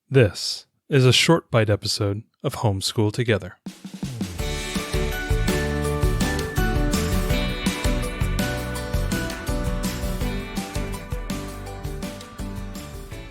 This is a short bite episode of Homeschool Together.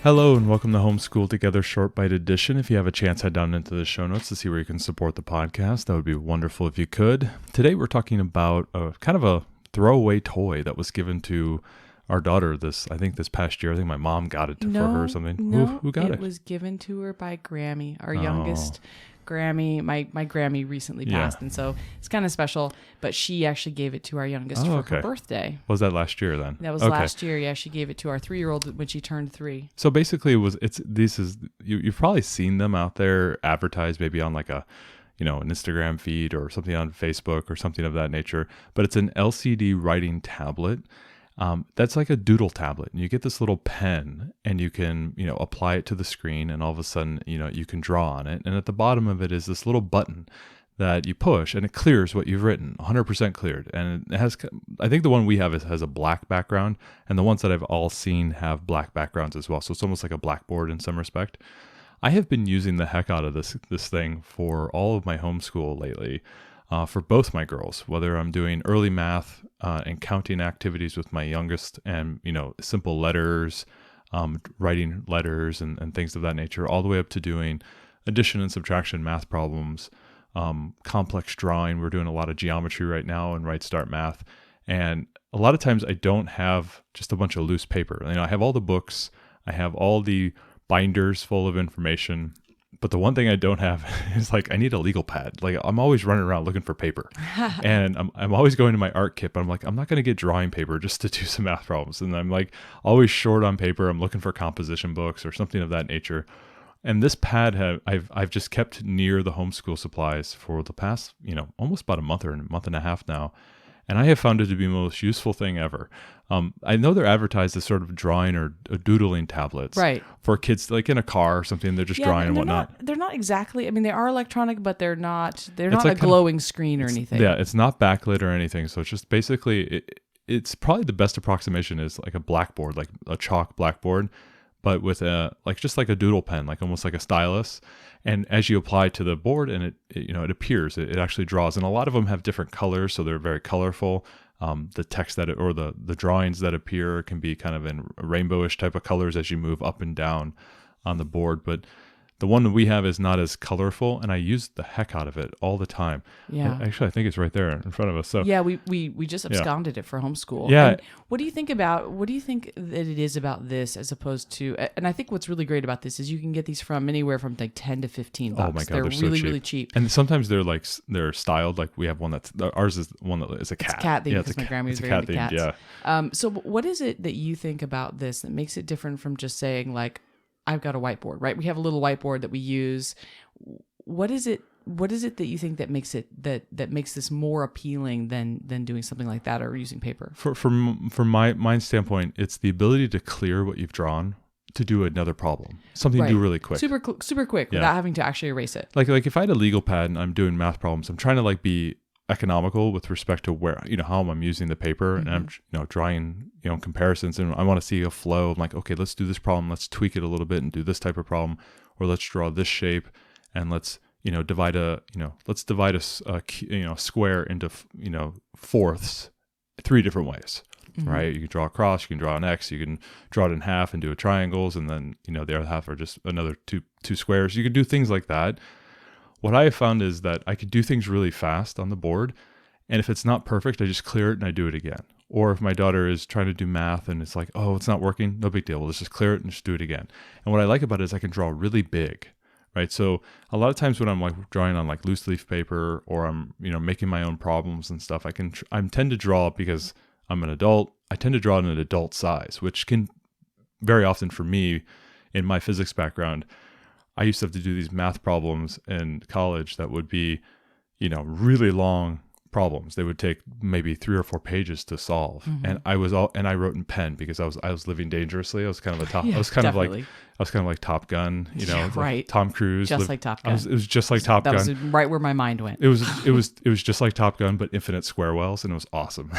Hello and welcome to Homeschool Together Short Bite Edition. If you have a chance, head down into the show notes to see where you can support the podcast. That would be wonderful if you could. Today we're talking about a kind of a throwaway toy that was given to our daughter this past year. I think my mom got it for her or something. No, who got it? It was given to her by Grammy, our youngest Grammy. My Grammy recently passed, and so it's kind of special. But she actually gave it to our youngest for her birthday. Was that last year then? That was last year. Yeah, she gave it to our 3-year-old when she turned 3. So basically, you've probably seen them out there advertised, maybe on like an Instagram feed or something on Facebook or something of that nature. But it's an LCD writing tablet. That's like a doodle tablet, and you get this little pen and you can, apply it to the screen, and all of a sudden, you can draw on it. And at the bottom of it is this little button that you push and it clears what you've written, 100% cleared. And it has, I think the one we have has a black background, and the ones that I've all seen have black backgrounds as well. So it's almost like a blackboard in some respect. I have been using the heck out of this thing for all of my homeschool lately. For both my girls, whether I'm doing early math and counting activities with my youngest and, simple letters, writing letters and things of that nature, all the way up to doing addition and subtraction math problems, complex drawing. We're doing a lot of geometry right now in Right Start Math. And a lot of times I don't have just a bunch of loose paper. I have all the books, I have all the binders full of information. But the one thing I don't have is I need a legal pad. I'm always running around looking for paper, and I'm always going to my art kit, but I'm I'm not going to get drawing paper just to do some math problems. And I'm always short on paper. I'm looking for composition books or something of that nature. And this pad I've just kept near the homeschool supplies for the past, almost about a month and a half now. And I have found it to be the most useful thing ever. I know they're advertised as sort of drawing or doodling tablets, right, for kids, like in a car or something. They're just drawing and whatnot. They're not exactly. I mean, they are electronic, but they're not. They're not a glowing screen or anything. Yeah, it's not backlit or anything. So it's just basically, it's probably the best approximation is like a blackboard, like a chalk blackboard, but with just like a doodle pen, like almost like a stylus. And as you apply to the board and it appears, it actually draws. And a lot of them have different colors, so they're very colorful. The text the drawings that appear can be kind of in rainbowish type of colors as you move up and down on the board. But the one that we have is not as colorful, and I use the heck out of it all the time. Yeah. Actually, I think it's right there in front of us. So yeah, we just absconded it for homeschool. Yeah. And what do you think that it is about this as opposed to? And I think what's really great about this is you can get these from anywhere from like $10 to $15. Oh my God, they're so really cheap. Really cheap. And sometimes they're styled. Like we have one ours is one that is a cat. It's a cat theme because my grandma was very into cats. Yeah. So what is it that you think about this that makes it different from just saying like, I've got a whiteboard, right? We have a little whiteboard that we use. What is it that you think that makes it that makes this more appealing than doing something like that or using paper? From my standpoint, it's the ability to clear what you've drawn to do another problem, something to do really quick, super quick, without having to actually erase it. Like if I had a legal pad and I'm doing math problems, I'm trying to be economical with respect to where how I'm using the paper, and I'm drawing comparisons, and I want to see a flow. I'm like, okay, let's do this problem, let's tweak it a little bit and do this type of problem, or let's draw this shape and let's divide a square into fourths 3 different ways. Right? You can draw a cross, you can draw an X, you can draw it in half and do a triangles, and then the other half are just another two squares. You can do things like that. What I have found is that I could do things really fast on the board, and if it's not perfect, I just clear it and I do it again. Or if my daughter is trying to do math and it's like, oh, it's not working, no big deal. Let's just clear it and just do it again. And what I like about it is I can draw really big, right? So a lot of times when I'm drawing on loose leaf paper, or I'm making my own problems and stuff, I tend to draw, because I'm an adult, I tend to draw in an adult size, which can very often for me in my physics background. I used to have to do these math problems in college that would be, really long problems. They would take maybe 3 or 4 pages to solve. And I wrote in pen because I was living dangerously. I was kind of I was kind of like Top Gun, right. Tom Cruise. Just like Top Gun. It was just like Top Gun. That was right where my mind went. It was just like Top Gun, but infinite square wells, and it was awesome.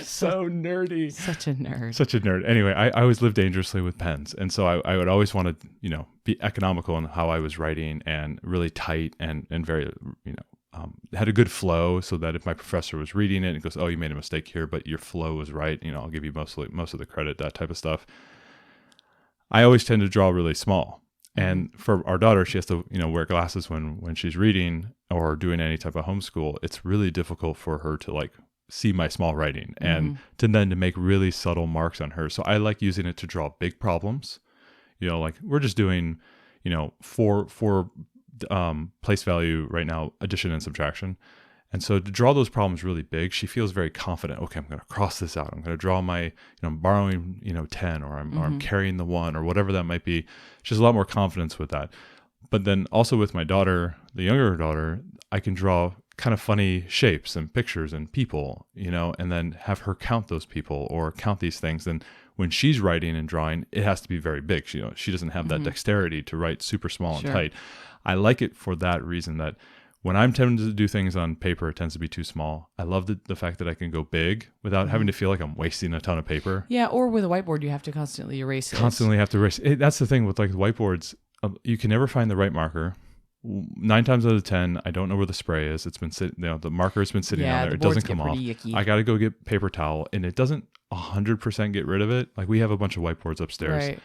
So nerdy. Such a nerd. Such a nerd. Anyway, I always lived dangerously with pens. And so I would always want to, be economical in how I was writing and really tight and very, had a good flow so that if my professor was reading it and goes, oh, you made a mistake here, but your flow was right, I'll give you most of the credit, that type of stuff. I always tend to draw really small. And for our daughter, she has to, wear glasses when she's reading or doing any type of homeschool. It's really difficult for her to see my small writing and to make really subtle marks on her. So I like using it to draw big problems. We're just doing, four place value right now, addition and subtraction. And so to draw those problems really big, she feels very confident. Okay, I'm going to cross this out. I'm going to draw my, I'm borrowing, 10 or I'm carrying the 1 or whatever that might be. She has a lot more confidence with that. But then also with my daughter, the younger daughter, I can draw kind of funny shapes and pictures and people, and then have her count those people or count these things. And when she's writing and drawing, it has to be very big. She doesn't have that dexterity to write super small and tight. I like it for that reason, that when I'm tempted to do things on paper, it tends to be too small. I love the fact that I can go big without having to feel like I'm wasting a ton of paper. Yeah, or with a whiteboard, you have to constantly erase it. Constantly have to erase it. That's the thing with whiteboards. You can never find the right marker. 9 times out of 10, I don't know where the spray is. It's been sitting, the marker has been sitting on there. It doesn't come off. Yucky. I got to go get paper towel, and it doesn't 100% get rid of it. We have a bunch of whiteboards upstairs. Right.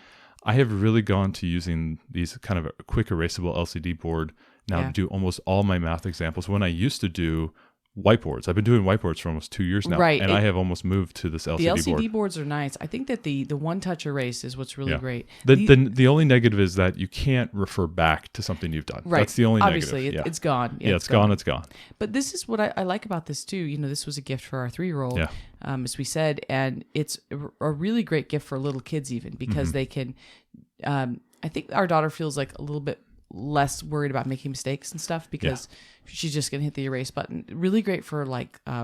I have really gone to using these kind of a quick erasable LCD board now to do almost all my math examples. When I used to do whiteboards, I've been doing whiteboards for almost 2 years now, and I have almost moved to this LCD board. The LCD boards are nice. I think that the one-touch erase is what's really great. The only negative is that you can't refer back to something you've done. Right. That's the only Obviously, negative. it's gone. Yeah, it's gone. It's gone. But this is what I like about this too. This was a gift for our 3-year-old, as we said, and it's a really great gift for little kids even because they can. I think our daughter feels like a little bit less worried about making mistakes and stuff because she's just gonna hit the erase button. Really great for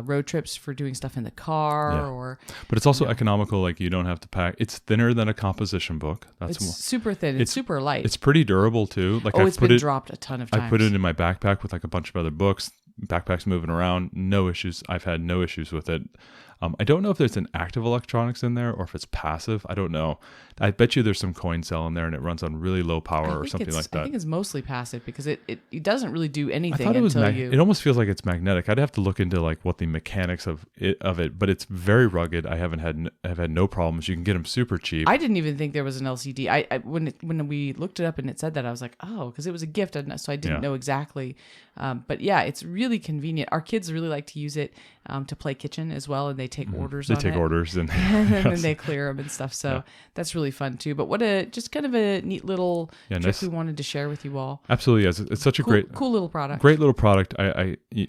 road trips, for doing stuff in the car but it's also economical. You don't have to pack. It's thinner than a composition book. It's super thin. It's super light. It's pretty durable too. It's been dropped a ton of times. I put it in my backpack with a bunch of other books. Backpack's moving around. No issues. I've had no issues with it. I don't know if there's an active electronics in there or if it's passive. I don't know. I bet you there's some coin cell in there and it runs on really low power or something like that. I think it's mostly passive because it doesn't really do anything It almost feels like it's magnetic. I'd have to look into what the mechanics of it, but it's very rugged. I've had no problems. You can get them super cheap. I didn't even think there was an LCD. When we looked it up and it said that, I was like, oh, because it was a gift, so I didn't know exactly. But yeah, it's really convenient. Our kids really like to use it to play kitchen as well, and they take orders. They take orders and then they clear them and stuff. So that's really fun too. But what just kind of a neat little trick we wanted to share with you all. Absolutely, yes. It's such a cool little product. Great little product.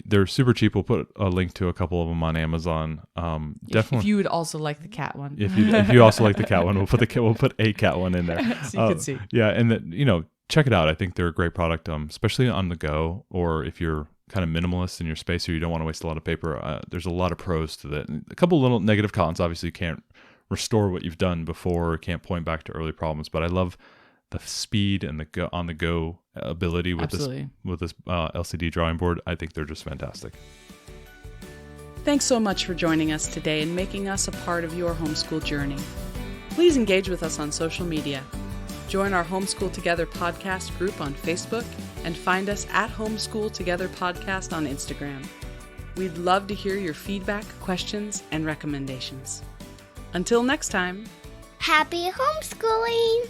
They're super cheap. We'll put a link to a couple of them on Amazon. Definitely. If you would also like the cat one. If you also like the cat one, we'll put a cat one in there so you can see. Yeah, and check it out. I think they're a great product, especially on the go, or if you're kind of minimalist in your space or you don't want to waste a lot of paper. There's a lot of pros to that. A couple little negative cons. Obviously, you can't restore what you've done before, can't point back to early problems, but I love the speed and the on the go ability with this LCD drawing board. I think they're just fantastic. Thanks so much for joining us today and making us a part of your homeschool journey. Please engage with us on social media. Join our Homeschool Together podcast group on Facebook and find us at Homeschool Together Podcast on Instagram. We'd love to hear your feedback, questions, and recommendations. Until next time, happy homeschooling!